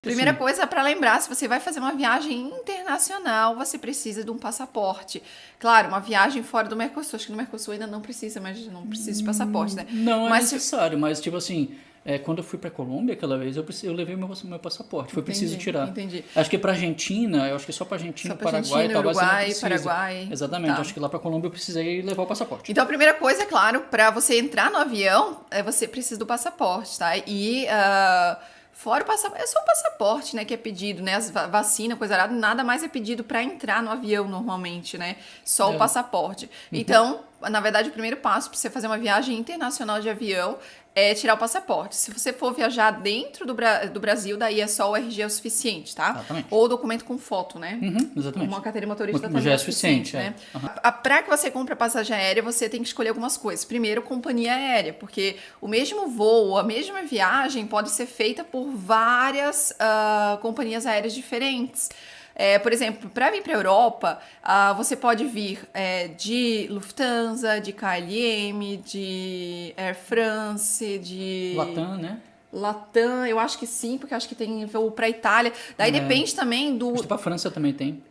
Primeira assim, coisa para lembrar, se você vai fazer uma viagem internacional, você precisa de um passaporte. Claro, uma viagem fora do Mercosul, acho que no Mercosul ainda não precisa, mas não precisa de passaporte, né? não é Mas se... necessário, mas tipo assim, quando eu fui pra Colômbia aquela vez, eu levei meu passaporte, foi preciso tirar. Entendi. Acho que pra Argentina, eu acho que só pra Argentina, Só para Paraguai e Argentina, tal, você não Uruguai, precisa. Paraguai, Exatamente, tá. acho que lá pra Colômbia eu precisei levar o passaporte. Então, a primeira coisa, é claro, para você entrar no avião, você precisa do passaporte, tá? E fora o passaporte, é só o passaporte, né, que é pedido, né? As vacina, coisa errada, nada mais é pedido para entrar no avião normalmente, né? Só o passaporte. Então, na verdade, o primeiro passo para você fazer uma viagem internacional de avião é tirar o passaporte. Se você for viajar dentro do Brasil, daí é só o RG o suficiente, tá? Exatamente. Ou documento com foto, né? Exatamente. Uma carteira motorista Mas também já é é suficiente, né? Para que você compre a passagem aérea, você tem que escolher algumas coisas. Primeiro, companhia aérea, porque o mesmo voo, a mesma viagem pode ser feita por várias companhias aéreas diferentes. Por exemplo, para vir para a Europa, você pode vir de Lufthansa, de KLM, de Air France, de Latam, né? Latam, eu acho que sim, porque eu acho que tem voo para Itália. Daí depende também do Acho que pra França também tem.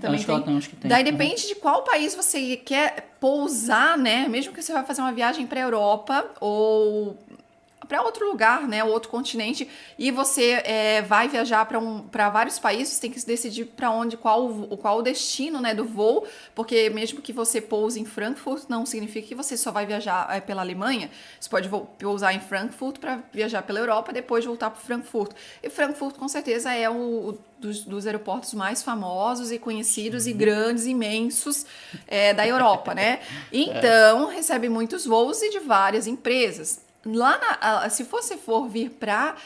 também Acho que tem. Latam, acho que tem. Daí depende de qual país você quer pousar, né? Mesmo que você vá fazer uma viagem para Europa ou para outro lugar, né, outro continente, e você vai viajar para vários países, você tem que decidir para onde, qual o destino, né, do voo, porque mesmo que você pouse em Frankfurt, não significa que você só vai viajar pela Alemanha. Você pode pousar em Frankfurt para viajar pela Europa, depois voltar para Frankfurt. E Frankfurt, com certeza, é dos aeroportos mais famosos e conhecidos e grandes, imensos da Europa, né? Então, recebe muitos voos e de várias empresas. Se você for vir para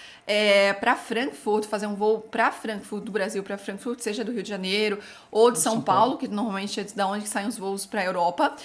Frankfurt, fazer um voo para Frankfurt, do Brasil para Frankfurt, seja do Rio de Janeiro ou de São Paulo, que normalmente é da onde saem os voos para a Europa,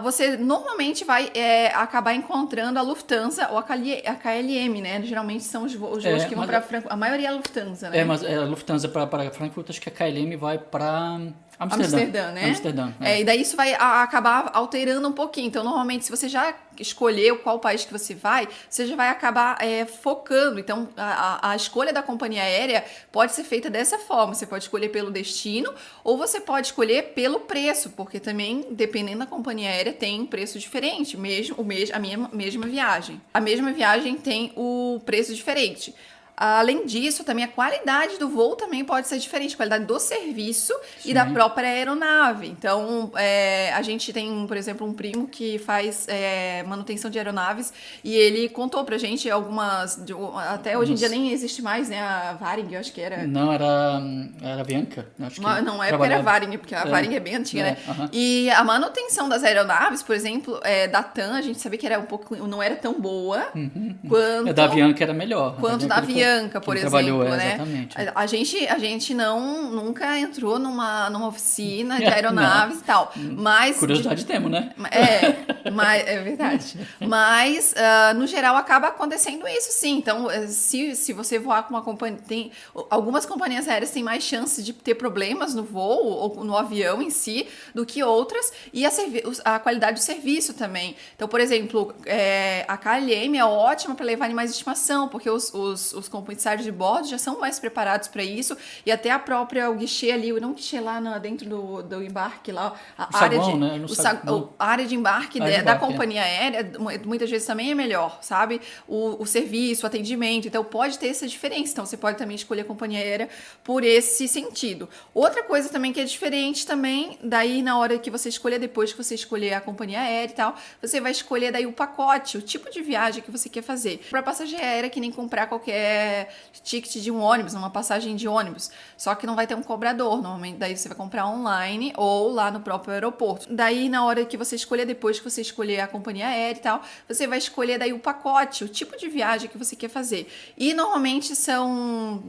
você normalmente vai acabar encontrando a Lufthansa ou a KLM, né? Geralmente são os voos que vão para Frankfurt. A maioria é a Lufthansa, né? Mas a Lufthansa para Frankfurt, acho que a KLM vai para Amsterdã, né? Amsterdã, e daí isso vai acabar alterando um pouquinho. Então, normalmente, se você já escolheu qual país que você já vai acabar focando. Então, a escolha da companhia aérea pode ser feita dessa forma. Você pode escolher pelo destino ou você pode escolher pelo preço, porque também, dependendo da companhia aérea, tem um preço diferente, a mesma viagem. A mesma viagem tem o preço diferente. Além disso, também a qualidade do voo também pode ser diferente, a qualidade do serviço e da própria aeronave. Então, a gente tem, por exemplo, um primo que faz manutenção de aeronaves e ele contou pra gente algumas, até hoje em dia nem existe mais, né, a Varig, eu acho que era... Não, era a Bianca. Acho que não, é porque era Varig, porque a Varig é bem antiga, né? E a manutenção das aeronaves, por exemplo, da TAM, a gente sabia que era não era tão boa quanto... Da Bianca era melhor. Quanto da Bianca, por exemplo, né? Exatamente. A gente nunca entrou numa oficina de aeronaves e tal, mas... Curiosidade temos, né? É verdade. Mas, no geral, acaba acontecendo isso, sim. Então, se você voar com uma companhia... Algumas companhias aéreas têm mais chances de ter problemas no voo ou no avião em si do que outras, e a qualidade do serviço também. Então, por exemplo, a KLM é ótima para levar animais de estimação, porque os comissários de bordo já são mais preparados para isso, e até o guichê ali, não guichê lá dentro do embarque lá, a área de embarque da companhia aérea, muitas vezes também é melhor, sabe? O serviço, o atendimento, então pode ter essa diferença, então você pode também escolher a companhia aérea por esse sentido. Outra coisa também que é diferente também, daí na hora que você escolher, depois que você escolher a companhia aérea e tal, você vai escolher daí o pacote, o tipo de viagem que você quer fazer. Para passagem aérea, que nem comprar qualquer ticket de um ônibus, uma passagem de ônibus, só que não vai ter um cobrador, normalmente daí você vai comprar online ou lá no próprio aeroporto. Daí na hora que você escolher, depois que você escolher a companhia aérea e tal, você vai escolher daí o pacote, o tipo de viagem que você quer fazer. E normalmente são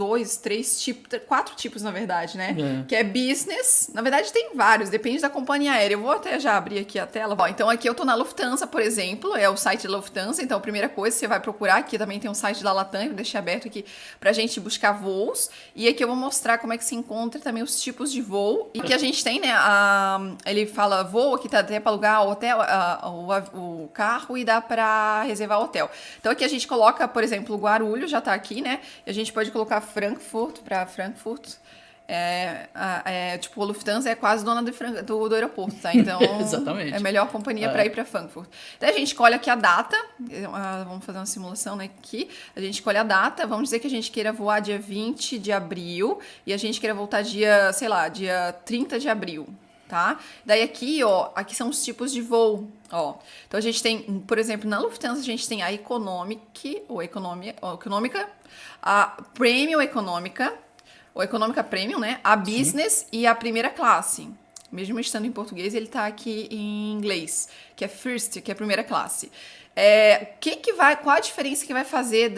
4 tipos, na verdade, né? Que é business, na verdade tem vários, depende da companhia aérea. Eu vou até já abrir aqui a tela. Bom, então aqui eu tô na Lufthansa, por exemplo, é o site da Lufthansa, então a primeira coisa você vai procurar, aqui também tem um site da Latam, eu deixei aberto aberto aqui pra gente buscar voos. E aqui eu vou mostrar como é que se encontra também os tipos de voo. E que a gente tem, né? Ele fala voo, aqui tá até pra alugar o hotel, o carro e dá pra reservar o hotel. Então aqui a gente coloca, por exemplo, Guarulhos, já tá aqui, né? E a gente pode colocar Frankfurt pra Frankfurt. Tipo, a Lufthansa é quase dona do aeroporto, tá? Então, Exatamente. é a melhor companhia para ir para Frankfurt. Daí a gente escolhe aqui a data, vamos fazer uma simulação, né, aqui. A gente escolhe a data, vamos dizer que a gente queira voar dia 20 de abril e a gente queira voltar dia 30 de abril, tá? Daí aqui, ó, aqui são os tipos de voo, ó. Então a gente tem, por exemplo, na Lufthansa a gente tem a Economic, ou Econômica, a Premium Econômica, ou Econômica Premium, né? A Business e a primeira classe. Mesmo estando em português, ele tá aqui em inglês, que é First, que é a primeira classe. Qual a diferença que vai fazer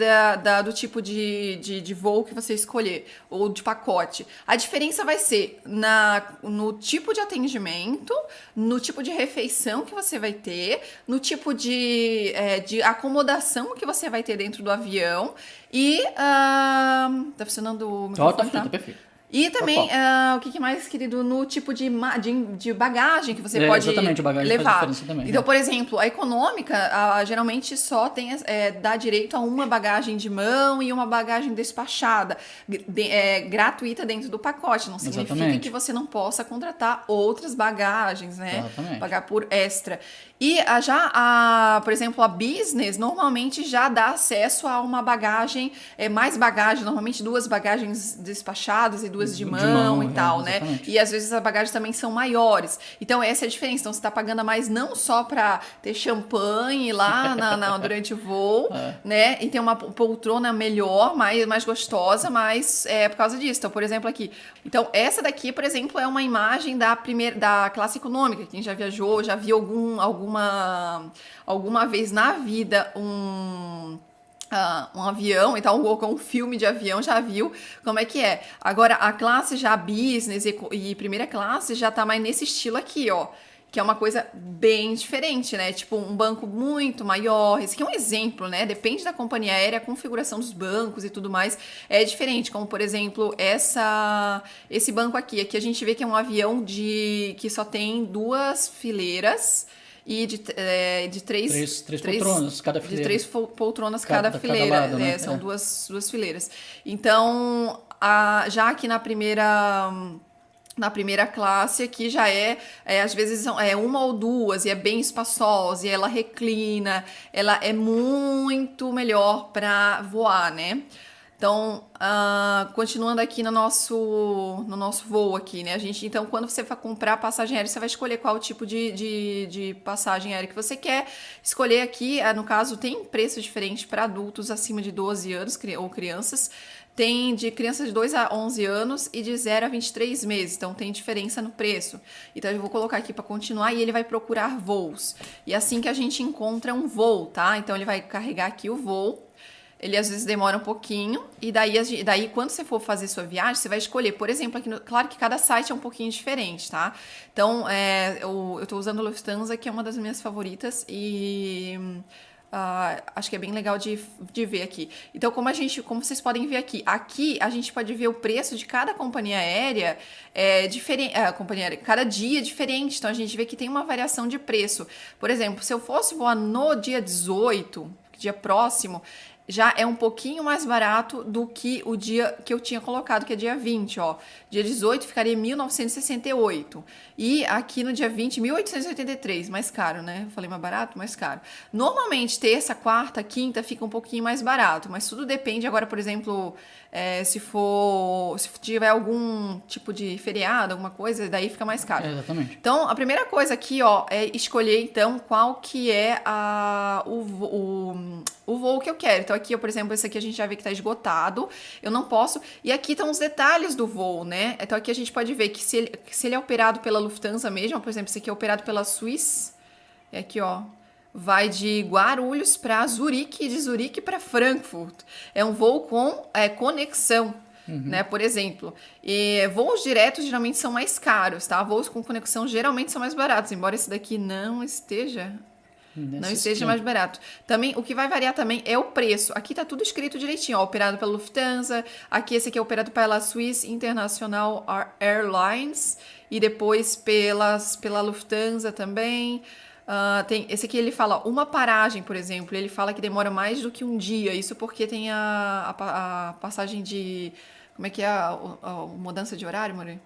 do tipo de voo que você escolher, ou de pacote? A diferença vai ser no tipo de atendimento, no tipo de refeição que você vai ter, no tipo de acomodação que você vai ter dentro do avião e... tá funcionando o microfone, Tá perfeito. E também, o que mais, querido, no tipo de bagagem que você pode exatamente, a bagagem levar. faz diferença também. Então, por exemplo, a econômica, geralmente só dá direito a uma bagagem de mão e uma bagagem despachada, gratuita dentro do pacote. Não significa que você não possa contratar outras bagagens, né? Exatamente. Pagar por extra. E por exemplo, a Business normalmente já dá acesso a uma bagagem, mais bagagem, normalmente 2 bagagens despachadas e 2 de mão e tal, né? E às vezes as bagagens também são maiores. Então essa é a diferença. Então você tá pagando a mais não só para ter champanhe lá durante o voo, né? E ter uma poltrona melhor, mais gostosa, mas é por causa disso. Então, por exemplo, aqui. Então, essa daqui, por exemplo, é uma imagem da classe econômica. Quem já viajou, já viu alguma vez na vida um avião e tal, ou um filme de avião, já viu como é que é. Agora, a classe já business e primeira classe já tá mais nesse estilo aqui, ó. Que é uma coisa bem diferente, né? Tipo, um banco muito maior. Esse aqui é um exemplo, né? Depende da companhia aérea, a configuração dos bancos e tudo mais é diferente. Como, por exemplo, esse banco aqui. Aqui a gente vê que é um avião que só tem 2 fileiras e de três poltronas cada fileira. De 3 poltronas cada fileira. Cada lado, né? São duas fileiras. Então, já aqui na primeira classe aqui já às vezes é uma ou 2 e é bem espaçosa e ela reclina, ela é muito melhor para voar, né? Então, continuando aqui no nosso voo aqui, né? Então, quando você for comprar passagem aérea, você vai escolher qual tipo de passagem aérea que você quer. Escolher aqui, no caso, tem preço diferente para adultos acima de 12 anos ou crianças. Tem de crianças de 2 a 11 anos e de 0 a 23 meses. Então, tem diferença no preço. Então, eu vou colocar aqui para continuar e ele vai procurar voos. E assim que a gente encontra um voo, tá? Então, ele vai carregar aqui o voo. Ele às vezes demora um pouquinho, e daí quando você for fazer sua viagem, você vai escolher, por exemplo, aqui claro que cada site é um pouquinho diferente, tá? Então, eu tô usando o Lufthansa, que é uma das minhas favoritas, e acho que é bem legal de ver aqui. Então, como vocês podem ver aqui a gente pode ver o preço de cada companhia aérea diferente, cada dia é diferente, então a gente vê que tem uma variação de preço. Por exemplo, se eu fosse voar no dia 18, dia próximo, já é um pouquinho mais barato do que o dia que eu tinha colocado, que é dia 20, ó. Dia 18 ficaria 1.968. E aqui no dia 20, 1.883. Mais caro, né? Eu falei mais barato, mais caro. Normalmente, terça, quarta, quinta fica um pouquinho mais barato, mas tudo depende. Agora, por exemplo, se tiver algum tipo de feriado, alguma coisa, daí fica mais caro. Exatamente. Então, a primeira coisa aqui, ó, é escolher, então, qual que é o voo que eu quero. Então, aqui, por exemplo, esse aqui a gente já vê que tá esgotado. Eu não posso... E aqui estão os detalhes do voo, né? Então, aqui a gente pode ver que se ele é operado pela Lufthansa mesmo, por exemplo, esse aqui é operado pela Swiss. Aqui, ó. Vai de Guarulhos para Zurique e de Zurique para Frankfurt. É um voo com conexão. Né, por exemplo, e voos diretos geralmente são mais caros, tá? Voos com conexão geralmente são mais baratos, embora esse daqui não esteja. Não esteja mais barato. Também, o que vai variar também é o preço. Aqui tá tudo escrito direitinho, ó, operado pela Lufthansa. Aqui, esse aqui é operado pela Swiss International Airlines. E depois pela Lufthansa também. Tem, esse aqui ele fala uma paragem, por exemplo. Ele fala que demora mais do que um dia. Isso porque tem a passagem de... Como é que é a mudança de horário, Murilo?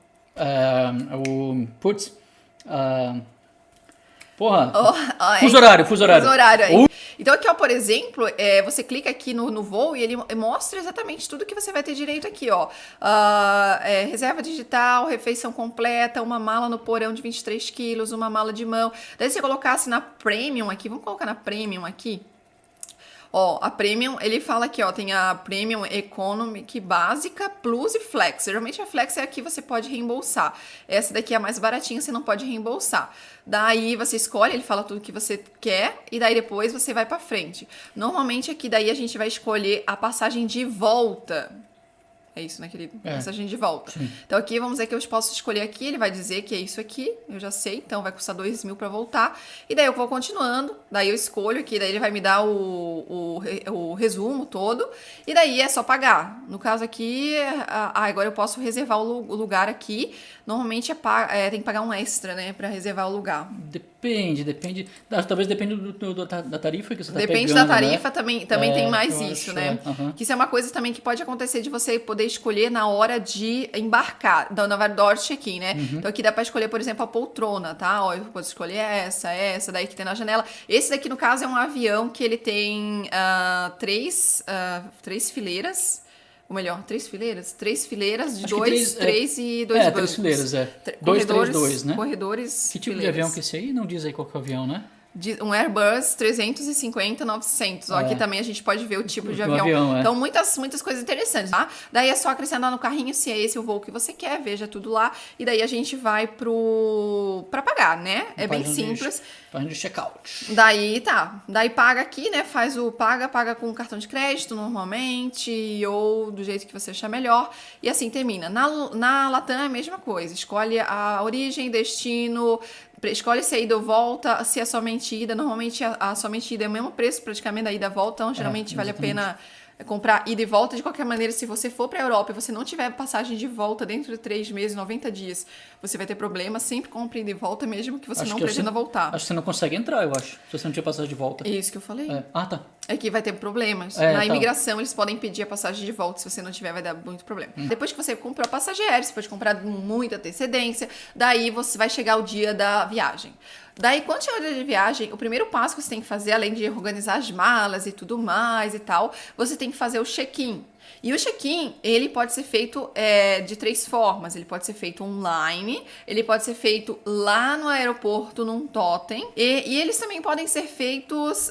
Fuso horário. Fuso horário aí. Então aqui, ó, por exemplo, você clica aqui no voo e ele mostra exatamente tudo que você vai ter direito aqui, ó. Reserva digital, refeição completa, uma mala no porão de 23 quilos, uma mala de mão. Daí se você colocasse na Premium aqui, vamos colocar na Premium aqui. Ó, a Premium, ele fala aqui, ó, tem a Premium Economic básica, Plus e Flex. Geralmente a Flex é a que você pode reembolsar. Essa daqui é a mais baratinha, você não pode reembolsar. Daí você escolhe, ele fala tudo que você quer e daí depois você vai pra frente. Normalmente aqui daí a gente vai escolher a passagem de volta. É isso, né, querido? Passagem de volta. Sim. Então aqui, vamos dizer que eu posso escolher aqui, ele vai dizer que é isso aqui, eu já sei, então vai custar 2.000 para voltar. E daí eu vou continuando, daí eu escolho aqui, daí ele vai me dar o resumo todo, e daí é só pagar. No caso aqui, agora eu posso reservar o lugar aqui. Normalmente tem que pagar um extra, né, para reservar o lugar. Depende. Talvez depende da tarifa que você tá pegando. Depende da tarifa, né? também tem mais eu isso, acho, né? Que isso é uma coisa também que pode acontecer de você poder escolher na hora de embarcar, na hora do check-in, né? Então aqui dá pra escolher, por exemplo, a poltrona, tá? Ó, eu posso escolher essa daí que tem na janela. Esse daqui, no caso, é um avião que ele tem três fileiras. Ou melhor, três fileiras? Três fileiras de três e dois bancos. 3 fileiras, 2, 3, 2, né? Corredores, que tipo fileiras. de avião que é esse aí? Não diz aí qual que é o avião, né? Um Airbus 350-900. Ó, aqui também a gente pode ver o tipo de avião. Então, muitas coisas interessantes, tá? Daí é só acrescentar no carrinho se é esse o voo que você quer, veja tudo lá. E daí a gente vai pra pagar, né? É bem simples. Página de checkout. Daí paga aqui, né? Paga com cartão de crédito normalmente, ou do jeito que você achar melhor. E assim termina. Na Latam é a mesma coisa. Escolhe a origem, destino, escolhe se é ida ou volta, se é somente ida. Normalmente a somente ida é o mesmo preço praticamente da ida e volta, então geralmente vale a pena comprar ida e volta. De qualquer maneira, se você for para a Europa e você não tiver passagem de volta dentro de 3 meses, 90 dias, você vai ter problema. Sempre compre ida e volta, mesmo que você não pretenda voltar. Acho que você não consegue entrar, eu acho, se você não tiver passagem de volta. É isso que eu falei. Tá. É que vai ter problemas. Na imigração, eles podem pedir a passagem de volta. Se você não tiver, vai dar muito problema. Depois que você comprou a passagem aérea, você pode comprar com muita antecedência. Daí você vai chegar o dia da viagem. Daí, quando chegar o dia de viagem, o primeiro passo que você tem que fazer, além de organizar as malas e tudo mais e tal, você tem que fazer o check-in. E o check-in, ele pode ser feito de 3 formas. Ele pode ser feito online, ele pode ser feito lá no aeroporto, num totem, e eles também podem ser feitos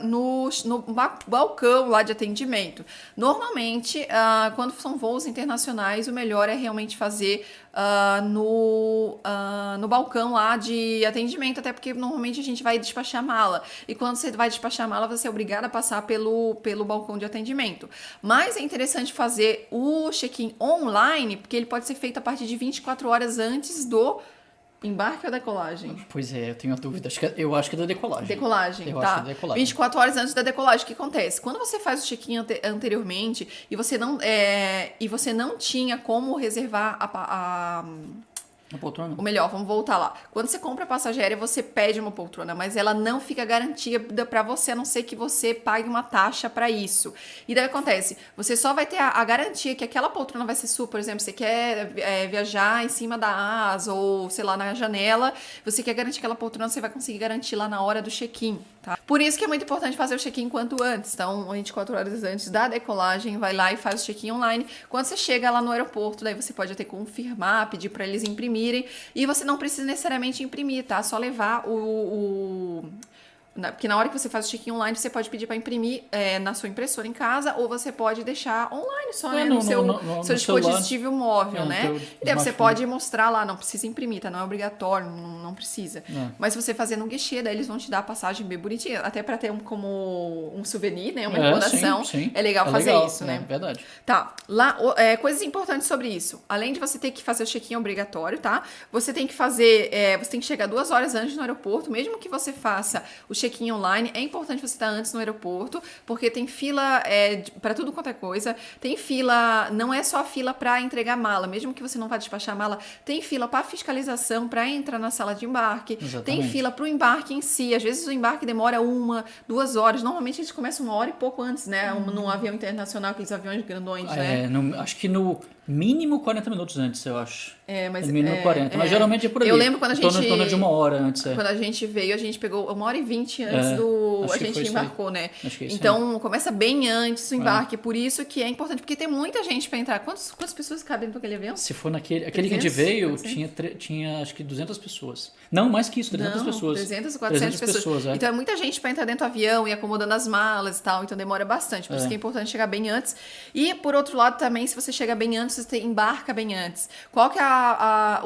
no balcão lá de atendimento. Normalmente, quando são voos internacionais, o melhor é realmente fazer no balcão lá de atendimento, até porque normalmente a gente vai despachar mala. E quando você vai despachar mala, você é obrigado a passar pelo balcão de atendimento. Mas é interessante fazer o check-in online, porque ele pode ser feito a partir de 24 horas antes do embarque ou decolagem? Pois é, eu tenho a dúvida. Eu acho que é da decolagem. Decolagem, eu tá. acho que é da decolagem. 24 horas antes da decolagem, o que acontece? Quando você faz o check-in anteriormente e você não tinha como reservar a poltrona? Ou melhor, vamos voltar lá. Quando você compra a passagem aérea, você pede uma poltrona, mas ela não fica garantida para você, a não ser que você pague uma taxa para isso. E daí acontece, você só vai ter a garantia que aquela poltrona vai ser sua. Por exemplo, você quer viajar em cima da asa ou, sei lá, na janela, você quer garantir aquela poltrona, você vai conseguir garantir lá na hora do check-in, tá? Por isso que é muito importante fazer o check-in quanto antes. Então, 24 horas antes da decolagem, vai lá e faz o check-in online. Quando você chega lá no aeroporto, daí você pode até confirmar, pedir para eles imprimirem. E você não precisa necessariamente imprimir, tá? Só levar porque na hora que você faz o check-in online, você pode pedir para imprimir na sua impressora em casa, ou você pode deixar online só, né? No seu dispositivo móvel, né? E daí você pode mostrar lá, não precisa imprimir, tá? Não é obrigatório, não precisa. Mas se você fazer no guichê, daí eles vão te dar a passagem bem bonitinha, até para ter como um souvenir, né? Uma recordação. Sim. É legal fazer isso, né? É verdade. Tá, lá, coisas importantes sobre isso. Além de você ter que fazer o check-in obrigatório, tá? Você tem que fazer, você tem que chegar 2 horas antes no aeroporto, mesmo que você faça o check-in check-in online. É importante você estar antes no aeroporto, porque tem fila para tudo quanto é coisa. Tem fila, não é só fila para entregar mala, mesmo que você não vá despachar mala, tem fila para fiscalização, para entrar na sala de embarque. Exatamente. Tem fila para o embarque em si. Às vezes o embarque demora 1, 2 horas. Normalmente a gente começa 1 hora e pouco antes, né? Num avião internacional, aqueles aviões grandões, né? Acho que no mínimo 40 minutos antes, eu acho. Mas no mínimo 40, mas geralmente é por ali. Eu lembro quando a gente... Em torno de 1 hora antes. Quando a gente veio, a gente pegou 1h20 antes do... A gente embarcou, né? Acho que é isso então, começa bem antes o embarque. Por isso que é importante, porque tem muita gente para entrar. Quantas pessoas cabem dentro daquele avião? Se for aquele que a gente veio, tinha acho que 200 pessoas. Não, mais que isso, 300 pessoas. 300, 400 pessoas. Então, é muita gente para entrar dentro do avião e acomodando as malas e tal. Então, demora bastante. Por isso que é importante chegar bem antes. E, por outro lado, também, se você chega bem antes, você embarca bem antes. Qual que é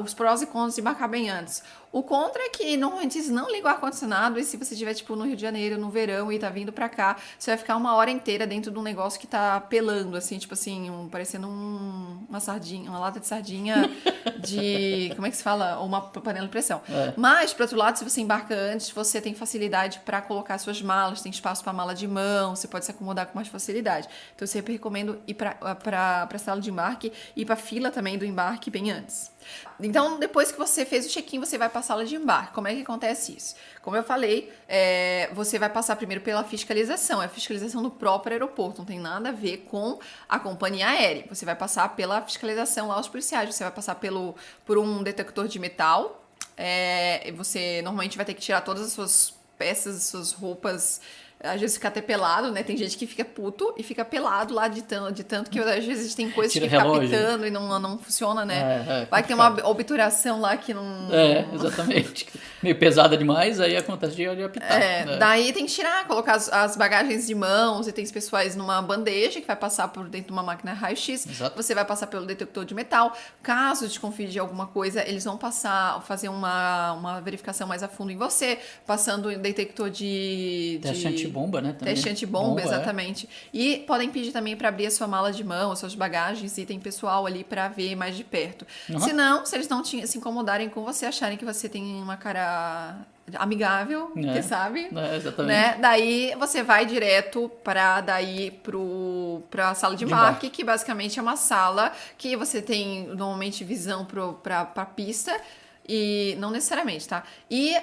os prós e contras de embarcar bem antes? O contra é que normalmente eles não ligam o ar-condicionado e se você estiver tipo no Rio de Janeiro, no verão e tá vindo pra cá, você vai ficar 1 hora inteira dentro de um negócio que tá pelando, assim, tipo assim, parecendo uma sardinha, uma lata de sardinha de, como é que se fala? Uma panela de pressão. Mas, por outro lado, se você embarca antes, você tem facilidade pra colocar suas malas, tem espaço pra mala de mão, você pode se acomodar com mais facilidade. Então, eu sempre recomendo ir pra sala de embarque e pra fila também do embarque bem antes. Então, depois que você fez o check-in, você vai para a sala de embarque. Como é que acontece isso? Como eu falei, você vai passar primeiro pela fiscalização. É a fiscalização do próprio aeroporto. Não tem nada a ver com a companhia aérea. Você vai passar pela fiscalização lá, os policiais. Você vai passar por um detector de metal. Você normalmente vai ter que tirar todas as suas peças, as suas roupas. Às vezes fica até pelado, né? Tem gente que fica puto e fica pelado lá de tanto que às vezes tem coisas que fica pitando e não funciona, né? Vai que tem uma obturação lá que não... Exatamente. Meio pesada demais, aí acontece de apitar. Daí tem que tirar, colocar as bagagens de mãos, itens pessoais numa bandeja que vai passar por dentro de uma máquina raio-x. Você vai passar pelo detector de metal. Caso desconfie de alguma coisa, eles vão fazer uma verificação mais a fundo em você, passando em detector de teste antibomba, né? Também. Teste antibomba, exatamente. E podem pedir também para abrir a sua mala de mão, as suas bagagens, item pessoal ali para ver mais de perto. Se não, se eles não se incomodarem com você, acharem que você tem uma cara amigável, você sabe? Exatamente. Né? Daí você vai direto para a sala de embarque, que basicamente é uma sala que você tem normalmente visão para a pista. E não necessariamente, tá? E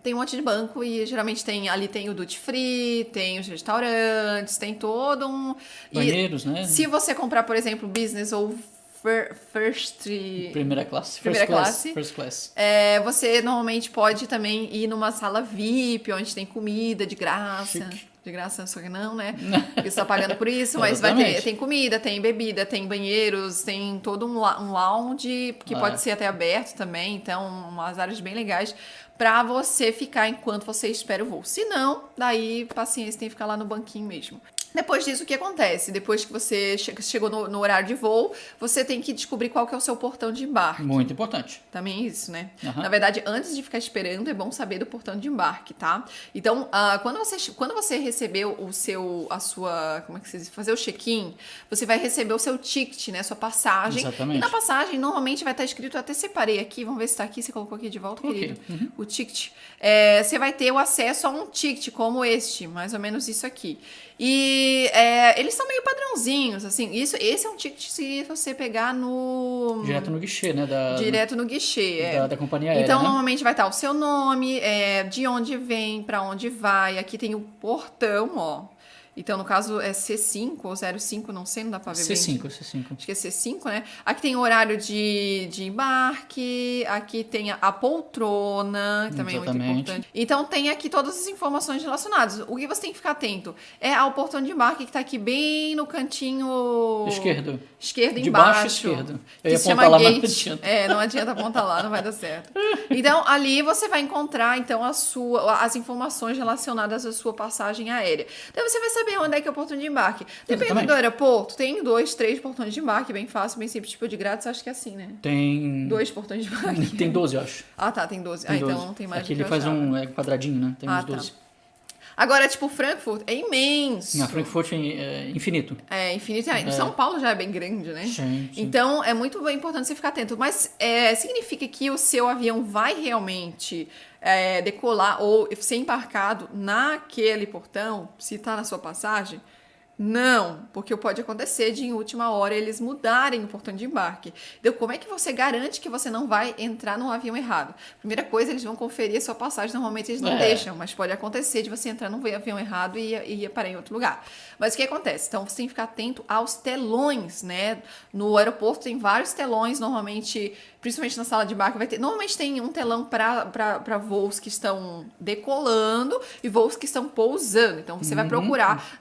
tem um monte de banco e geralmente ali tem o duty free, tem os restaurantes, tem todo um... Banheiros, né? Se você comprar, por exemplo, business ou primeira classe. First class. Você normalmente pode também ir numa sala VIP, onde tem comida de graça. Chique. De graça, só que não, né? Porque você tá pagando por isso, mas tem comida, tem bebida, tem banheiros, tem todo um lounge, que pode ser até aberto também, então umas áreas bem legais pra você ficar enquanto você espera o voo. Se não, daí paciência, tem que ficar lá no banquinho mesmo. Depois disso, o que acontece? Depois que você chegou no horário de voo, você tem que descobrir qual que é o seu portão de embarque. Muito importante. Também isso, né? Na verdade, antes de ficar esperando, é bom saber do portão de embarque, tá? Então, quando você recebeu como é que se diz? Fazer o check-in, você vai receber o seu ticket, né? Sua passagem. Exatamente. E na passagem, normalmente vai estar escrito, eu até separei aqui, vamos ver se tá aqui, você colocou aqui de volta, querido. O ticket. Você vai ter o acesso a um ticket como este, mais ou menos isso aqui. E eles são meio padrãozinhos, assim. Esse é um ticket se você pegar no... Direto no guichê, né? Direto no guichê, da companhia aérea, então, né? normalmente vai estar o seu nome, de onde vem, pra onde vai. Aqui tem o portão, ó. Então, no caso, é C5 ou 05, não sei, não dá pra ver bem. C5. Acho que é C5, né? Aqui tem o horário de embarque, aqui tem a poltrona, que também é muito importante. Então, tem aqui todas as informações relacionadas. O que você tem que ficar atento é ao portão de embarque, que tá aqui bem no cantinho... Esquerdo de embaixo. Baixo esquerdo. Eu ia apontar lá, mas não adianta. Não adianta apontar lá, não vai dar certo. Então, ali você vai encontrar, então, as informações relacionadas à sua passagem aérea. Então, você vai saber onde é que é o portão de embarque. Dependendo do aeroporto, tem 2, 3 portões de embarque, bem fácil, bem simples, tipo de grátis, acho que é assim, né? Tem... 2 portões de embarque. Tem 12, eu acho. Ah, tá, tem 12. Tem 12. Então não tem mais. Aqui ele faz um quadradinho, né? Tem uns 12. Agora, tipo, Frankfurt é imenso. Na Frankfurt é infinito. É infinito. São Paulo já é bem grande, né? Sim. Então, é muito importante você ficar atento. Mas significa que o seu avião vai realmente decolar ou ser embarcado naquele portão, se está na sua passagem? Não, porque pode acontecer de em última hora eles mudarem o portão de embarque. Então, como é que você garante que você não vai entrar num avião errado? Primeira coisa, eles vão conferir a sua passagem, normalmente eles não deixam, mas pode acontecer de você entrar num avião errado e parar em outro lugar. Mas o que acontece? Então, você tem que ficar atento aos telões, né? No aeroporto tem vários telões, normalmente, principalmente na sala de embarque, vai ter. Normalmente tem um telão para voos que estão decolando e voos que estão pousando. Então, você vai procurar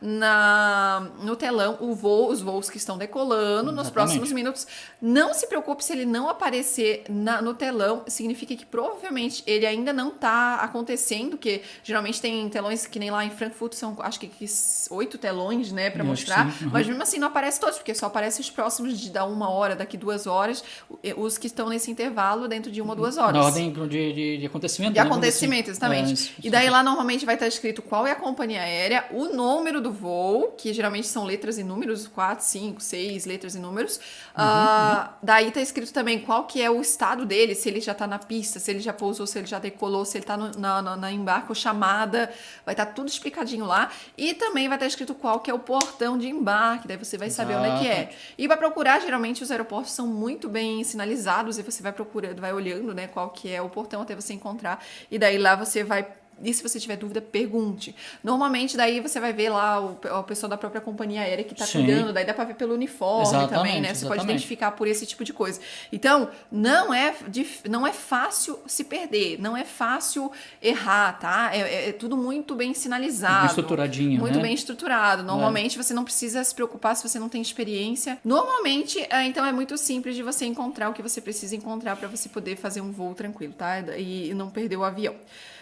no telão os voos que estão decolando nos próximos minutos. Não se preocupe se ele não aparecer no telão, significa que provavelmente ele ainda não está acontecendo, que geralmente tem telões que nem lá em Frankfurt, são acho que 8 telões, né, para mostrar, mas mesmo assim não aparece todos, porque só aparece os próximos de dar 1 hora, daqui 2 horas, os que estão nesse intervalo dentro de 1 ou 2 horas. Na ordem de acontecimento. De acontecimento, exatamente. E daí lá normalmente vai estar escrito qual é a companhia aérea, o número do voo, que geralmente são letras e números, 4, 5, 6 letras e números. Daí tá escrito também qual que é o estado dele, se ele já tá na pista, se ele já pousou, se ele já decolou, se ele tá na embarque ou chamada, vai estar tudo explicadinho lá. E também vai estar escrito qual que é o portão de embarque, daí você vai saber onde é que é. E para procurar, geralmente os aeroportos são muito bem sinalizados e você vai procurando, vai olhando, né, qual que é o portão até você encontrar. E daí lá você vai. E se você tiver dúvida, pergunte. Normalmente, daí você vai ver lá o pessoal da própria companhia aérea que está cuidando, daí dá para ver pelo uniforme também, né? Você pode identificar por esse tipo de coisa. Então, não é fácil se perder, não é fácil errar, tá? É tudo muito bem sinalizado. Muito estruturadinho, muito bem estruturado. Normalmente, você não precisa se preocupar se você não tem experiência. Normalmente, então é muito simples de você encontrar o que você precisa encontrar para você poder fazer um voo tranquilo, tá? E não perder o avião.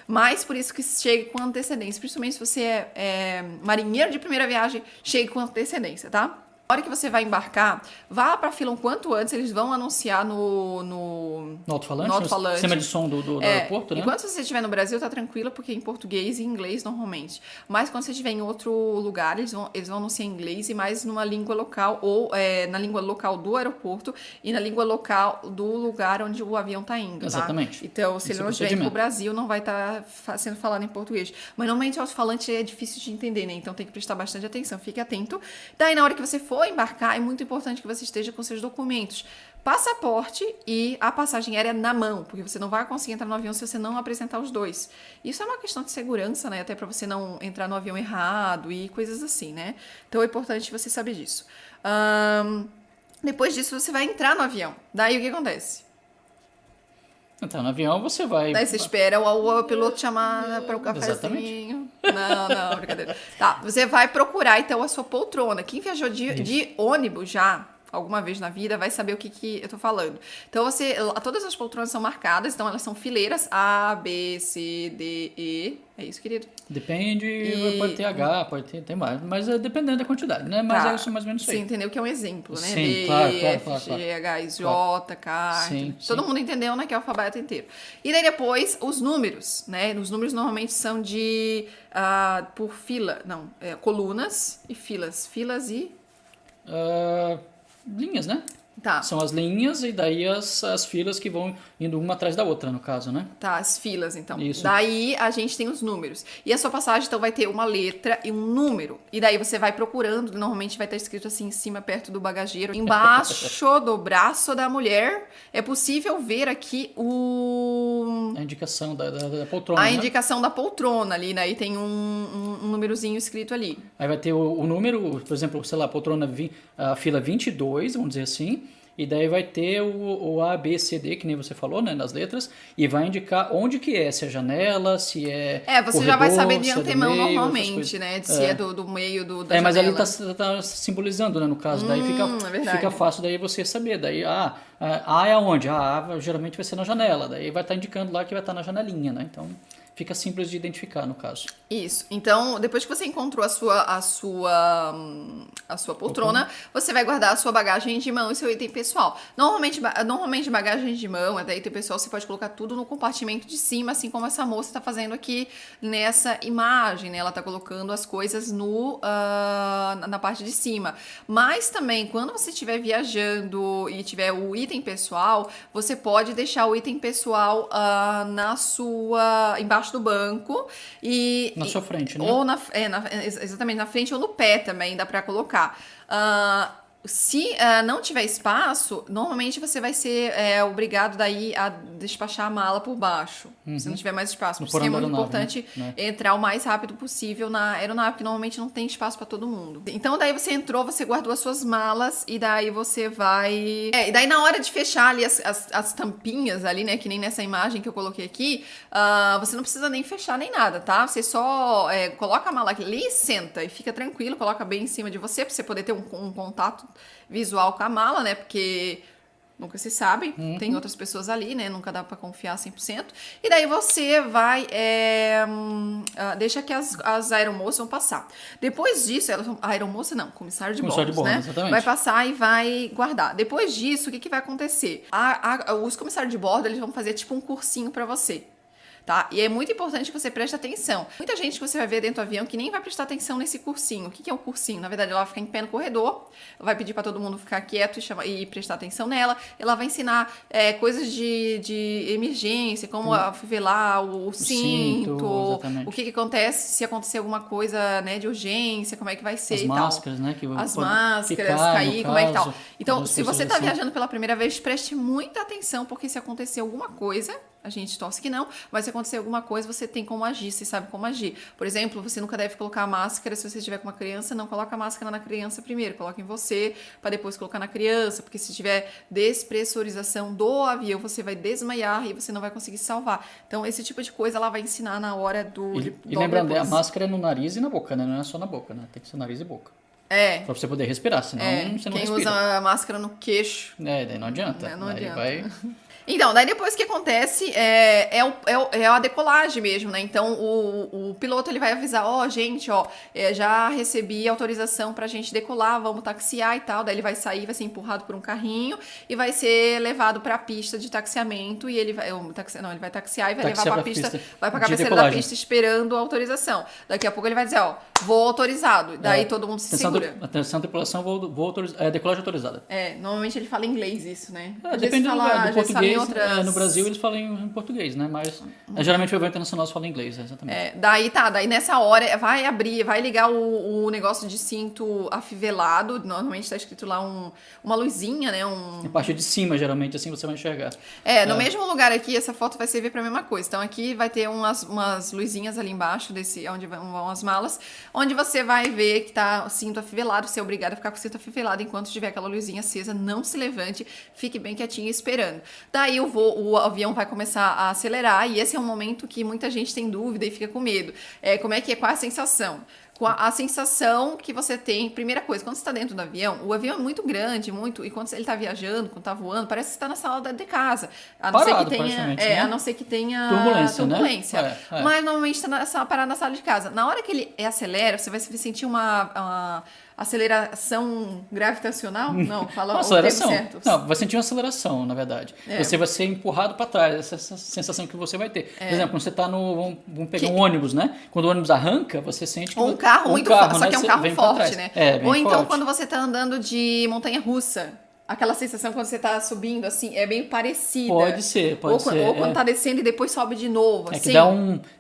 Mas por isso que chegue com antecedência, principalmente se você é marinheiro de primeira viagem, chegue com antecedência, tá? Na hora que você vai embarcar, vá para a fila um quanto antes, eles vão anunciar no alto-falante. Sistema de som do aeroporto, né? Enquanto você estiver no Brasil, tá tranquilo, porque é em português e inglês normalmente. Mas quando você estiver em outro lugar, eles vão anunciar em inglês e mais numa língua local, ou na língua local do aeroporto e na língua local do lugar onde o avião tá indo, tá? Exatamente. Então, se ele não estiver indo pro Brasil, não vai estar sendo falado em português. Mas normalmente o alto-falante é difícil de entender, né? Então tem que prestar bastante atenção, fique atento. Daí, na hora que você for embarcar, é muito importante que você esteja com seus documentos, passaporte e a passagem aérea na mão, porque você não vai conseguir entrar no avião se você não apresentar os dois. Isso é uma questão de segurança, né? Até para você não entrar no avião errado e coisas assim, né? Então é importante você saber disso. Depois disso, você vai entrar no avião. Daí o que acontece? Então, no avião você vai... Daí você espera o piloto chamar para o cafezinho. Não, brincadeira. Tá, você vai procurar, então, a sua poltrona. Quem viajou de ônibus já, alguma vez na vida, vai saber o que eu tô falando. Então, todas as poltronas são marcadas, então elas são fileiras A, B, C, D, E. É isso, querido? Depende, pode ter H, pode ter mais, mas dependendo da quantidade, né? Mas é isso mais ou menos isso aí. Você entendeu que é um exemplo, né? Sim, D, claro, F, G, H, I, J, K. Sim, todo mundo entendeu, né? Que é o alfabeto inteiro. E daí depois, os números, né? Os números normalmente são por fila, colunas e filas. Filas e... linhas, né? Tá. São as linhas e daí as filas que vão indo uma atrás da outra, no caso, né? Tá, as filas, então. Isso. Daí a gente tem os números. E a sua passagem, então, vai ter uma letra e um número. E daí você vai procurando, normalmente vai estar escrito assim em cima, perto do bagageiro. Embaixo do braço da mulher, é possível ver aqui a indicação da poltrona, a indicação da poltrona ali, né? E tem um númerozinho escrito ali. Aí vai ter o número, por exemplo, sei lá, poltrona, a fila 22, vamos dizer assim. E daí vai ter o A, B, C, D, que nem você falou, né, nas letras, e vai indicar onde que é, se é janela, se é você corredor, já vai saber de se antemão, meio, normalmente, né, se é do meio da janela. Mas ali tá simbolizando, né, no caso, daí é fica fácil daí você saber, daí A é aonde? A geralmente vai ser na janela, daí vai estar indicando lá que vai estar na janelinha, né, então fica simples de identificar no caso. Isso. Então, depois que você encontrou a sua poltrona, você vai guardar a sua bagagem de mão e seu item pessoal. Normalmente bagagem de mão, até item pessoal, você pode colocar tudo no compartimento de cima, assim como essa moça está fazendo aqui nessa imagem, né? Ela está colocando as coisas na parte de cima. Mas também, quando você estiver viajando e tiver o item pessoal, você pode deixar o item pessoal embaixo do banco e Na sua frente, né? ou exatamente na frente ou no pé também dá para colocar. Se não tiver espaço, normalmente você vai ser obrigado daí a despachar a mala por baixo, se não tiver mais espaço. Por isso que é muito importante entrar o mais rápido possível na aeronave, porque normalmente não tem espaço para todo mundo. Então daí você entrou, você guardou as suas malas e daí você vai... e daí na hora de fechar ali as tampinhas ali, né, que nem nessa imagem que eu coloquei aqui, você não precisa nem fechar nem nada, tá? Você só coloca a mala ali e senta e fica tranquilo, coloca bem em cima de você pra você poder ter um contato visual com a mala, né? Porque nunca se sabe, tem outras pessoas ali, né? Nunca dá pra confiar 100%. E daí você vai... deixa que as aeromoças vão passar. Depois disso, aeromoça não, comissário de bordo, né? Exatamente. Vai passar e vai guardar. Depois disso, o que vai acontecer? Os comissários de bordo, eles vão fazer tipo um cursinho pra você. Tá? E é muito importante que você preste atenção. Muita gente que você vai ver dentro do avião que nem vai prestar atenção nesse cursinho. O que é um cursinho? Na verdade, ela vai ficar em pé no corredor, vai pedir para todo mundo ficar quieto e prestar atenção nela. Ela vai ensinar coisas de emergência, como afivelar o cinto, o que acontece se acontecer alguma coisa, né, de urgência, como é que vai ser as e máscaras, tal. né? Que as máscaras, cair, como é que tal. Então, se você está viajando pela primeira vez, preste muita atenção, porque se acontecer alguma coisa... A gente torce que não, mas se acontecer alguma coisa, você tem como agir, você sabe como agir. Por exemplo, você nunca deve colocar a máscara se você estiver com uma criança, não coloca a máscara na criança primeiro, coloca em você, para depois colocar na criança, porque se tiver despressurização do avião, você vai desmaiar e você não vai conseguir salvar. Então, esse tipo de coisa ela vai ensinar na hora do... E lembrando, a máscara é no nariz e na boca, né? Não é só na boca, né? Tem que ser nariz e boca. Pra você poder respirar, senão você não respira. Quem usa a máscara no queixo... daí não adianta. Não adianta. Vai... Então, daí depois o que acontece é a decolagem mesmo, né? Então, o piloto ele vai avisar, gente, já recebi autorização pra gente decolar, vamos taxiar e tal. Daí ele vai sair, vai ser empurrado por um carrinho e vai ser levado pra pista de taxiamento e ele vai taxiar e vai levar pra pista, vai pra cabeceira da pista esperando a autorização. Daqui a pouco ele vai dizer, vou autorizado. Daí todo mundo se segura. Atenção, tripulação, vou autorizar. Decolagem autorizada. Normalmente ele fala em inglês isso, né? Depende do português. Outras... No Brasil eles falam em português, né? Mas geralmente o avião internacional se fala em inglês, exatamente. Daí nessa hora vai ligar o negócio de cinto afivelado. Normalmente tá escrito lá uma luzinha, né? A parte de cima, geralmente, assim você vai enxergar. No mesmo lugar aqui, essa foto vai servir pra mesma coisa. Então aqui vai ter umas luzinhas ali embaixo, onde vão as malas, onde você vai ver que tá o cinto afivelado. Você é obrigado a ficar com o cinto afivelado enquanto tiver aquela luzinha acesa. Não se levante, fique bem quietinho esperando. Daí o avião vai começar a acelerar e esse é um momento que muita gente tem dúvida e fica com medo. Como é que é? Qual é a sensação? A sensação que você tem, primeira coisa, quando você está dentro do avião, o avião é muito grande, e quando ele está viajando, quando está voando, parece que você está na sala de casa. A não ser que tenha turbulência. Né? Mas normalmente está parado na sala de casa. Na hora que ele acelera, você vai sentir uma aceleração gravitacional? Não, fala o termo certo. Não, vai sentir uma aceleração, na verdade. Você vai ser empurrado para trás, essa sensação que você vai ter. Por exemplo, quando você está vamos pegar um ônibus, né? Quando o ônibus arranca, você sente que... Ou um carro muito forte, só que é um carro forte, né? Ou então forte. Quando você está andando de montanha-russa. Aquela sensação quando você tá subindo, assim, é bem parecida. Pode ser. Ou quando tá descendo e depois sobe de novo, assim. Que dá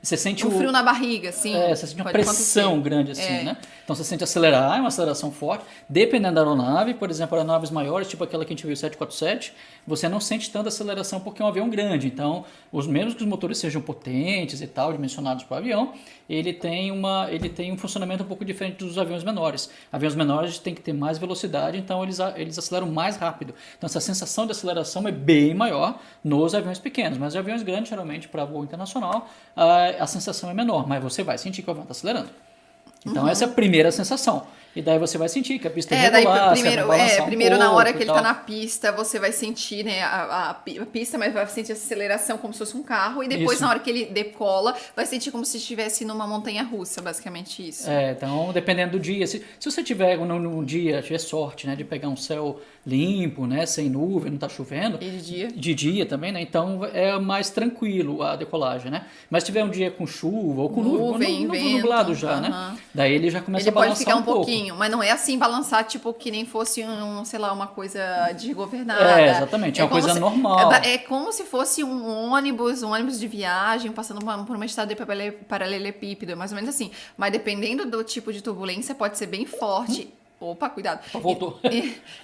você sente um frio na barriga, assim. Você sente uma pressão grande, assim, né? Então você sente acelerar, é uma aceleração forte. Dependendo da aeronave, por exemplo, aeronaves maiores, tipo aquela que a gente viu, 747, você não sente tanta aceleração porque é um avião grande. Então, mesmo que os motores sejam potentes e tal, dimensionados para o avião, ele tem um funcionamento um pouco diferente dos aviões menores. Aviões menores têm que ter mais velocidade, então eles aceleram mais rápido. Então essa sensação de aceleração é bem maior nos aviões pequenos, mas em aviões grandes, geralmente para voo internacional, a sensação é menor, mas você vai sentir que o avião está acelerando. Então essa é a primeira sensação. E daí você vai sentir que a pista é Daí irregular, você primeiro, vai balançar primeiro um na hora pouco que e ele tá tal. na pista, você vai sentir, né, a pista, mas vai sentir a aceleração como se fosse um carro, e depois Isso. na hora que ele decola, vai sentir como se estivesse numa montanha-russa, basicamente isso. Então, dependendo do dia, se você tiver num dia, tiver sorte, né, de pegar um céu limpo, né, sem nuvem, não tá chovendo. E de dia? De dia também, né, então é mais tranquilo a decolagem, né. Mas se tiver um dia com chuva ou com Nuvem, nuvem vento, nublado já, né, daí ele já começa Ele a balançar pode ficar um pouco. pouquinho, mas não é assim balançar, tipo, que nem fosse sei lá, uma coisa desgovernada. Exatamente, é uma como coisa normal. É como se fosse um ônibus de viagem, passando por uma estrada de paralelepípedo, mais ou menos assim. Mas dependendo do tipo de turbulência, pode ser bem forte. Opa, cuidado. Voltou.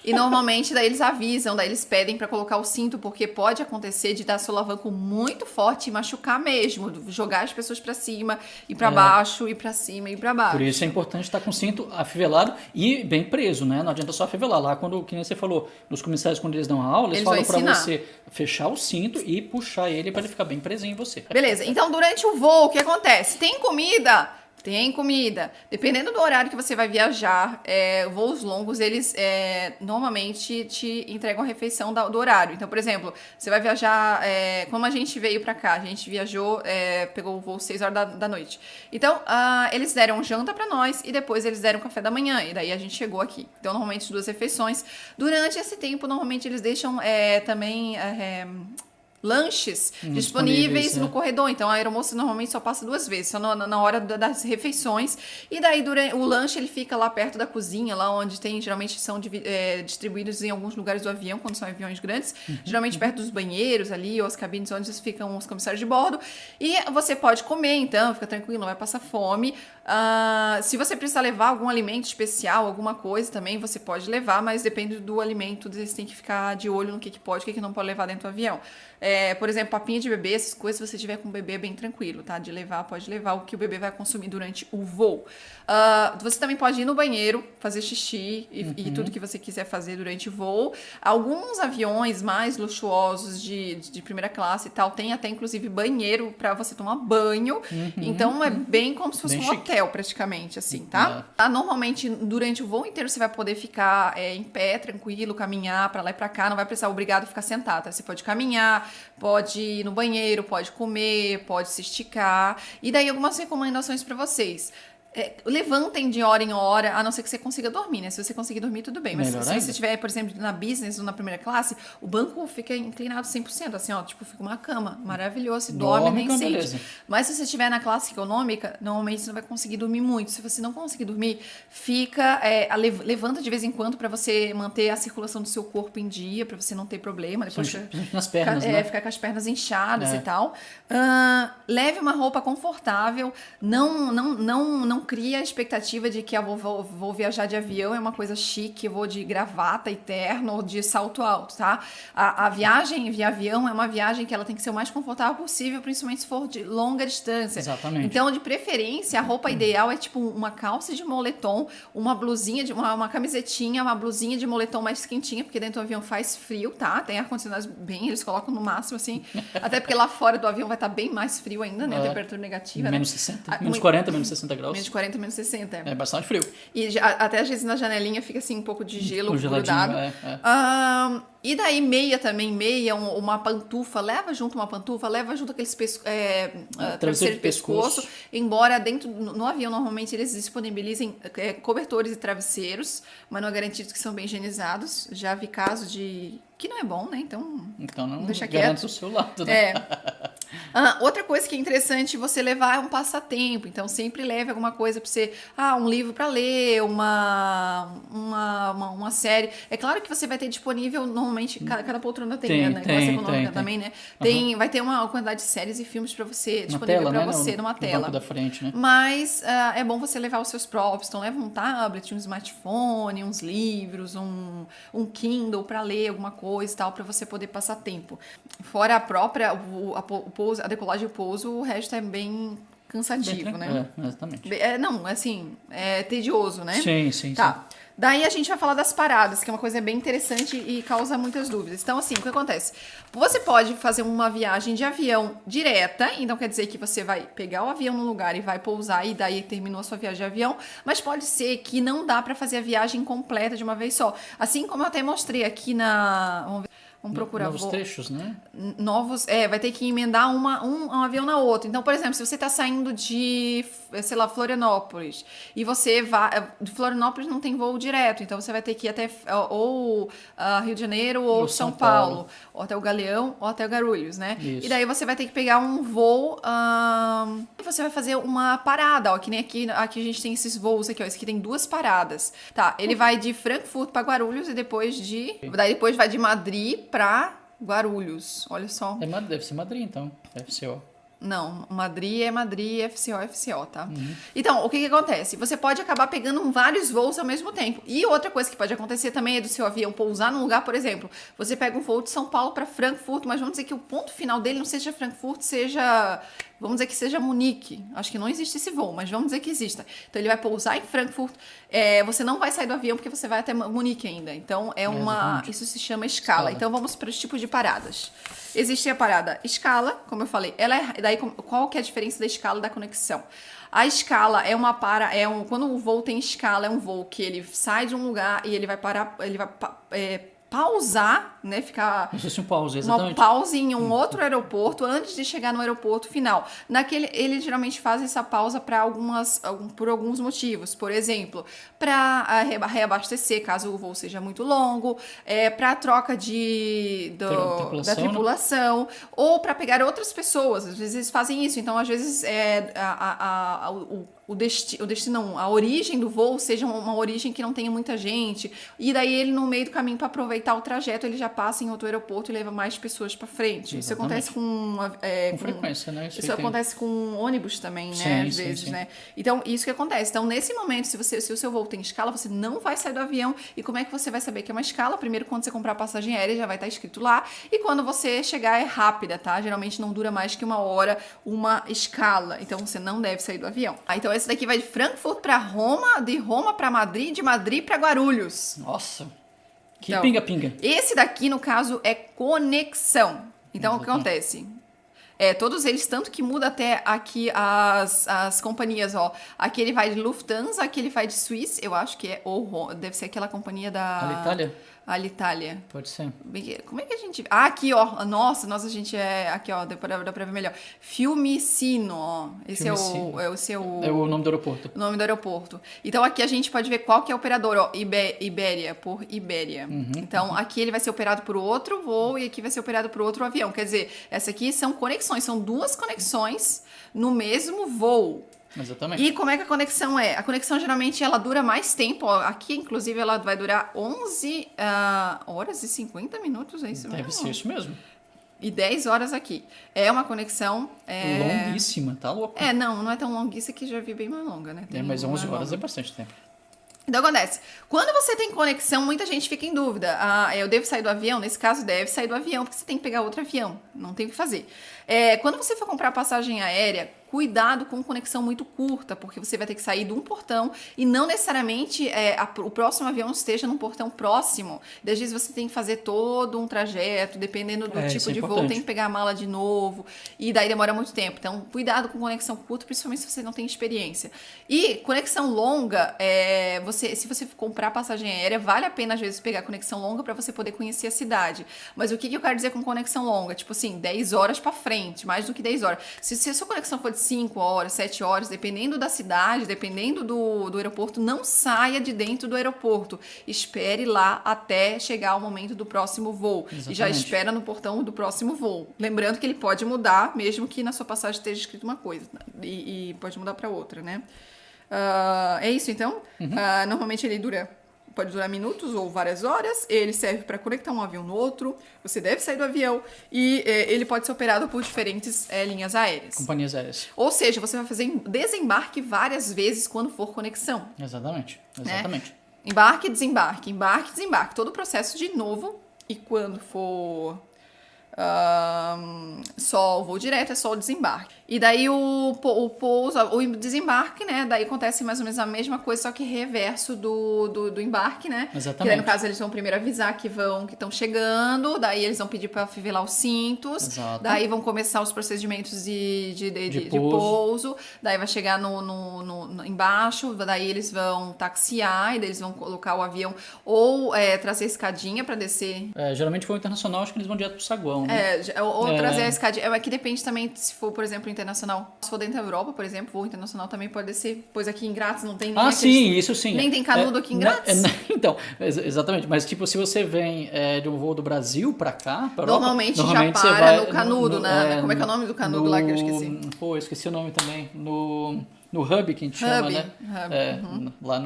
E normalmente daí eles avisam, daí eles pedem pra colocar o cinto, porque pode acontecer de dar solavanco muito forte e machucar mesmo, jogar as pessoas pra cima e pra baixo, e pra cima e pra baixo. Por isso é importante estar com o cinto afivelado e bem preso, né? Não adianta só afivelar. Lá, quando, que nem você falou, nos comissários, quando eles dão a aula, eles falam para você fechar o cinto e puxar ele para ele ficar bem presinho em você. Beleza, então durante o voo, o que acontece? Tem comida? Tem comida. Dependendo do horário que você vai viajar, voos longos, eles normalmente te entregam a refeição do horário. Então, por exemplo, você vai viajar, como a gente veio pra cá, a gente viajou, pegou o voo 6 horas da noite. Então, eles deram janta pra nós e depois eles deram café da manhã. E daí a gente chegou aqui. Então, normalmente 2 refeições. Durante esse tempo, normalmente eles deixam também... lanches disponíveis no corredor. Então a aeromoça normalmente só passa 2 vezes, só na hora das refeições. E daí durante o lanche ele fica lá perto da cozinha, lá onde tem, geralmente são distribuídos em alguns lugares do avião, quando são aviões grandes, geralmente perto dos banheiros ali, ou as cabines onde ficam os comissários de bordo. E você pode comer, então, fica tranquilo, não vai passar fome. Se você precisar levar algum alimento especial, alguma coisa também, você pode levar, mas depende do alimento, você tem que ficar de olho no que pode e o que não pode levar dentro do avião. Por exemplo, papinha de bebê, essas coisas, se você tiver com o bebê, é bem tranquilo, tá? De levar, pode levar o que o bebê vai consumir durante o voo. Você também pode ir no banheiro, fazer xixi e tudo que você quiser fazer durante o voo. Alguns aviões mais luxuosos de primeira classe e tal, tem até inclusive banheiro para você tomar banho. Então é bem como se fosse Bem um chique. hotel praticamente, assim, tá? Normalmente, durante o voo inteiro, você vai poder ficar em pé, tranquilo, caminhar pra lá e pra cá, não vai precisar obrigado a ficar sentado, tá? Você pode caminhar, pode ir no banheiro, pode comer, pode se esticar. E daí algumas recomendações pra vocês. Levantem de hora em hora, a não ser que você consiga dormir, né? Se você conseguir dormir, tudo bem. Mas Melhor se ainda. você estiver, por exemplo, na business ou na primeira classe, o banco fica inclinado 100%, assim, ó, tipo, fica uma cama, maravilhoso, você dorme, nem com sente. beleza. Mas se você estiver na classe econômica, normalmente você não vai conseguir dormir muito. Se você não conseguir dormir, levanta de vez em quando para você manter a circulação do seu corpo em dia, para você não ter problema. Depois Principalmente nas pernas, né? ficar com as pernas inchadas e tal. Leve uma roupa confortável, não crie a expectativa de que vou viajar de avião, é uma coisa chique, eu vou de gravata e terno ou de salto alto, tá? A viagem via avião é uma viagem que ela tem que ser o mais confortável possível, principalmente se for de longa distância. Exatamente. Então, de preferência, a roupa ideal é tipo uma calça de moletom, uma blusinha, uma camisetinha, uma blusinha de moletom mais quentinha, porque dentro do avião faz frio, tá? Tem ar-condicionado bem, eles colocam no máximo, assim, até porque lá fora do avião vai estar bem mais frio ainda, né? A temperatura negativa, Menos né? 60, menos 40, menos 60 graus. Menos 40, menos 60. É bastante frio. E até às vezes na janelinha fica assim um pouco de gelo Um geladinho, grudado. E daí meia também, uma pantufa, leva junto uma pantufa, leva junto aqueles travesseiro de pescoço, embora dentro no avião normalmente eles disponibilizem cobertores e travesseiros, mas não é garantido que são bem higienizados. Já vi caso de que não é bom, né? Então não deixa garante quieto. o seu lado, né? Outra coisa que é interessante você levar é um passatempo. Então, sempre leve alguma coisa para você. Um livro para ler, uma série. É claro que você vai ter disponível, normalmente, cada poltrona tem, né? Classe econômica também, né? Vai ter uma quantidade de séries e filmes para você, disponível para você, numa tela. No banco da frente, né? Mas é bom você levar os seus próprios. Então, leva um tablet, um smartphone, uns livros, um Kindle para ler alguma coisa e tal, para você poder passar tempo. Fora a própria, a decolagem e o pouso, o resto é bem cansativo, né? Exatamente. É tedioso, né? Sim. Tá. Daí a gente vai falar das paradas, que é uma coisa bem interessante e causa muitas dúvidas. Então, assim, o que acontece? Você pode fazer uma viagem de avião direta, então quer dizer que você vai pegar o avião no lugar e vai pousar e daí terminou a sua viagem de avião, mas pode ser que não dá para fazer a viagem completa de uma vez só. Assim como eu até mostrei aqui vamos procurar Novos trechos, né? novos, vai ter que emendar um avião na outra. Então, por exemplo, se você está saindo de, sei lá, Florianópolis, e você vai, de Florianópolis não tem voo direto, então você vai ter que ir até ou Rio de Janeiro ou São Paulo, ou até o Galeão ou até o Guarulhos, né? Isso. E daí você vai ter que pegar um voo, e você vai fazer uma parada, ó, que nem aqui a gente tem esses voos aqui, ó, esse aqui tem 2 paradas. Tá, ele vai de Frankfurt para Guarulhos e depois vai de Madrid para Guarulhos, olha só. Deve ser Madrid, então. FCO. Não, Madrid é Madrid, FCO é FCO, tá? Então, o que acontece? Você pode acabar pegando vários voos ao mesmo tempo. E outra coisa que pode acontecer também é do seu avião pousar num lugar, por exemplo, você pega um voo de São Paulo para Frankfurt, mas vamos dizer que o ponto final dele não seja Frankfurt, vamos dizer que seja Munique. Acho que não existe esse voo, mas vamos dizer que exista. Então, ele vai pousar em Frankfurt, você não vai sair do avião porque você vai até Munique ainda. Então, isso se chama escala. Então, vamos para os tipos de paradas. Existe a parada escala, como eu falei. Qual que é a diferença da escala e da conexão? A escala quando o voo tem escala, é um voo que ele sai de um lugar e ele vai parar, pausar, né? Ficar Não sei se um pause, exatamente. uma pausa em um outro aeroporto antes de chegar no aeroporto final. Ele geralmente faz essa pausa por alguns motivos. Por exemplo, para reabastecer, caso o voo seja muito longo, para troca da tripulação, ou para pegar outras pessoas. Às vezes eles fazem isso. Então, às vezes, a origem do voo seja uma origem que não tenha muita gente, e daí ele no meio do caminho para aproveitar o trajeto, ele já passa em outro aeroporto e leva mais pessoas para frente. Exatamente. Isso acontece com frequência, né? Isso acontece com ônibus também, né? Sim, às vezes, sim. né? Então, isso que acontece. Então, nesse momento, se o seu voo tem escala, você não vai sair do avião. E como é que você vai saber que é uma escala? Primeiro, quando você comprar a passagem aérea, já vai estar escrito lá. E quando você chegar, é rápida, tá? Geralmente não dura mais que 1 hora uma escala. Então, você não deve sair do avião. Então, esse daqui vai de Frankfurt para Roma, de Roma para Madrid, de Madrid para Guarulhos. Nossa, que então, pinga-pinga. Esse daqui, no caso, é conexão. Então, o que acontece? Todos eles, tanto que muda até aqui as companhias, ó. Aqui ele vai de Lufthansa, aqui ele vai de Swiss, eu acho que deve ser aquela companhia da... Alitalia? Alitalia. Pode ser. Como é que a gente... aqui, ó. Nossa, a gente aqui, ó, dá pra ver melhor. Fiumicino, ó. Esse é o nome do aeroporto. O nome do aeroporto. Então, aqui a gente pode ver qual que é o operador, ó. Ibéria, por Ibéria. Então, aqui ele vai ser operado por outro voo e aqui vai ser operado por outro avião. Quer dizer, essa aqui são conexões. São 2 conexões no mesmo voo. Exatamente. E como é que a conexão é? A conexão, geralmente, ela dura mais tempo. Ó. Aqui, inclusive, ela vai durar 11 horas e 50 minutos, é isso mesmo? Deve ser isso mesmo. E 10 horas aqui. É uma conexão... longuíssima, tá louco? Não é tão longa. Isso aqui já vi bem mais longa, né? Mas 11 horas é bastante tempo. Então, acontece. Quando você tem conexão, muita gente fica em dúvida. Eu devo sair do avião? Nesse caso, deve sair do avião, porque você tem que pegar outro avião. Não tem o que fazer. Quando você for comprar passagem aérea, cuidado com conexão muito curta, porque você vai ter que sair de um portão e não necessariamente o próximo avião esteja num portão próximo. Às vezes você tem que fazer todo um trajeto, dependendo do tipo de voo, tem que pegar a mala de novo, e daí demora muito tempo. Então, cuidado com conexão curta, principalmente se você não tem experiência. E conexão longa, se você comprar passagem aérea, vale a pena às vezes pegar conexão longa para você poder conhecer a cidade. Mas o que eu quero dizer com conexão longa? Tipo assim, 10 horas para frente, mais do que 10 horas. Se a sua conexão for de 5 horas, 7 horas, dependendo da cidade, dependendo do aeroporto, não saia de dentro do aeroporto. Espere lá até chegar o momento do próximo voo. Exatamente. E já espera no portão do próximo voo. Lembrando que ele pode mudar, mesmo que na sua passagem esteja escrito uma coisa. E pode mudar para outra, né? É isso, então. Normalmente ele pode durar minutos ou várias horas. Ele serve para conectar um avião no outro. Você deve sair do avião e ele pode ser operado por diferentes linhas aéreas. Companhias aéreas. Ou seja, você vai fazer desembarque várias vezes quando for conexão. Exatamente. Né? Embarque, desembarque, embarque, desembarque. Todo o processo de novo. E quando for Só o voo direto, é só o desembarque. E daí o pouso, o desembarque, né? Daí acontece mais ou menos a mesma coisa, só que reverso do embarque, né? Exatamente. Que daí, no caso, eles vão primeiro avisar que estão chegando, daí eles vão pedir para fivelar os cintos, Exato. daí vão começar os procedimentos de pouso, daí vai chegar no embaixo, daí eles vão taxiar, e daí eles vão colocar o avião ou trazer a escadinha para descer. Geralmente voo internacional, acho que eles vão direto pro saguão, né? Ou trazer a escadinha. É que depende também se for, por exemplo, internacional. Se for dentro da Europa, por exemplo, voo internacional também pode descer. Pois aqui em Grátis não tem nem Sim, isso sim. Nem tem canudo aqui em Grátis. Então, exatamente. Mas, tipo, se você vem de um voo do Brasil pra cá, pra Europa, Normalmente já você para vai no canudo, como é que é o nome do canudo lá que eu esqueci? Pô, eu esqueci o nome também. No hub, que a gente chama, né? Lá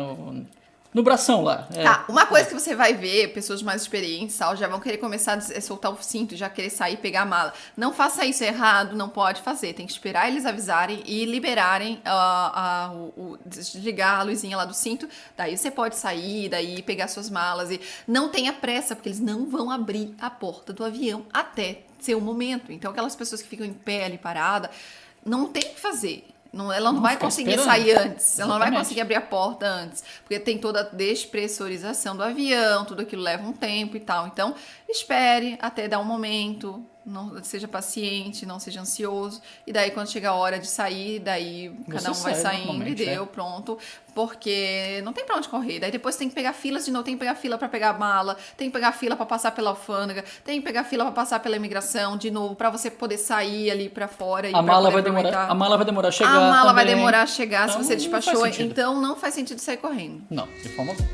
no bração lá. Tá, uma coisa que você vai ver, pessoas mais experientes já vão querer começar a soltar o cinto, já querer sair e pegar a mala. Não faça isso errado, não pode fazer. Tem que esperar eles avisarem e liberarem, desligar a luzinha lá do cinto. Daí você pode sair, daí pegar suas malas. E não tenha pressa, porque eles não vão abrir a porta do avião até ser o momento. Então aquelas pessoas que ficam em pé ali parada, não tem o que fazer. Ela não vai conseguir sair antes, ela não vai conseguir abrir a porta antes, porque tem toda a despressurização do avião, tudo aquilo leva um tempo e tal. Então, espere até dar um momento, não seja paciente, não seja ansioso, e daí quando chega a hora de sair, daí cada um vai saindo e deu, pronto, porque não tem pra onde correr. Daí depois tem que pegar filas de novo, tem que pegar fila pra pegar a mala, tem que pegar fila pra passar pela alfândega, tem que pegar fila pra passar pela imigração de novo, pra você poder sair ali pra fora e a mala vai demorar a chegar. A mala também. vai demorar a chegar, então, se você despachou, então não faz sentido sair correndo. Não, de forma alguma.